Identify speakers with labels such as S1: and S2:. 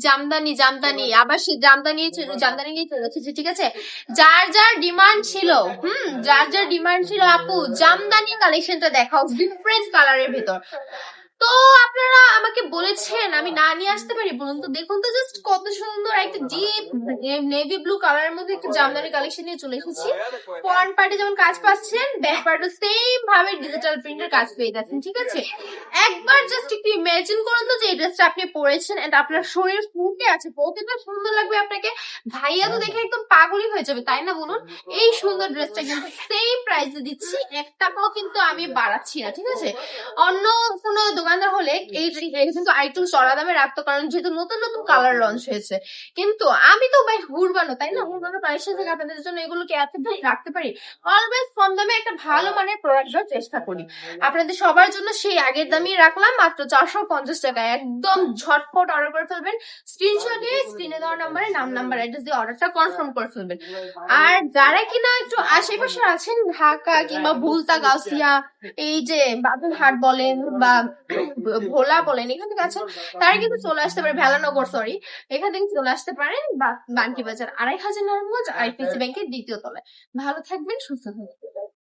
S1: জামদানি জামদানি আবার সে জামদানি জামদানি নিয়ে চলে এসেছে, ঠিক আছে। যার যার ডিমান্ড ছিল, যার যার ডিমান্ড ছিল আপু জামদানি কালেকশনটা দেখাও ডিফারেন্ট কালারের ভেতর। তো আপনারা আমাকে বলেছেন আমি না নিয়ে আসতে পারি, বলুন তো। দেখুন তো জাস্ট কত সুন্দর একটা ডিপ নেভি ব্লু কালারের মধ্যে একটা জামদানি কালেকশন নিয়ে চলে এসেছি। ফ্রন্ট পার্টে যেমন কাজ পাচ্ছেন, ব্যাক পার্টে সেম ভাবে ডিজিটাল প্রিন্টের কাজ পেয়ে যাচ্ছেন, ঠিক আছে। একবার জাস্ট একটু ইমাজিন করুন তো যে এই ড্রেসটা আপনি পরেছেন এন্ড আপনার শরীর ফুটে আছে, কতটা সুন্দর লাগবে আপনাকে। ভাইয়া তো দেখে একদম পাগলই হয়ে যাবে, তাই না বলুন। এই সুন্দর ড্রেসটা কিন্তু সেম প্রাইসে দিচ্ছি, 1 টাকাও কিন্তু আমি বাড়াচ্ছি না, ঠিক আছে। অন্য কোনো দোকানদার হলে এই কিন্তু আরেকটু চড়া দামে রাখতো, কারণ যেহেতু নতুন নতুন কালার লঞ্চ হয়েছে। কিন্তু আমি তো ভাই হুরবানো, তাই না, হুরবানো প্রাইসের থেকে আপনাদের জন্য এগুলোকে এত দাম রাখতে পারি। অলওয়েজ কম দামে একটা ভালো মানের প্রোডাক্ট দেওয়ার চেষ্টা করি। আপনাদের সবার জন্য সেই আগের দামই রাখলাম, মাত্র 450 টাকায়। একদম ঝটপট অর্ডার করে ফেলবেন, স্ক্রিনশট নিয়ে স্ক্রিনে দেওয়া নাম্বারে নাম নাম্বার অ্যাড্রেস দিয়ে অর্ডারটা কনফার্ম করে ফেলবেন। আর যারা কিনা একটু আশেপাশে আছেন, ঢাকা কিংবা ভুলতা গাউসিয়া, এই যে বাবুরহাট বলেন বা ভোলা বলেন, এখান থেকে আছেন, তারা কিন্তু চলে আসতে পারে ভেলানগর, সরি, এখান থেকে চলে আসতে পারেন বানকি বাজার 2500 নারায়ণগঞ্জ আইপিসি ব্যাংকের দ্বিতীয় তলায়। ভালো থাকবেন, সুস্থ থাকবেন।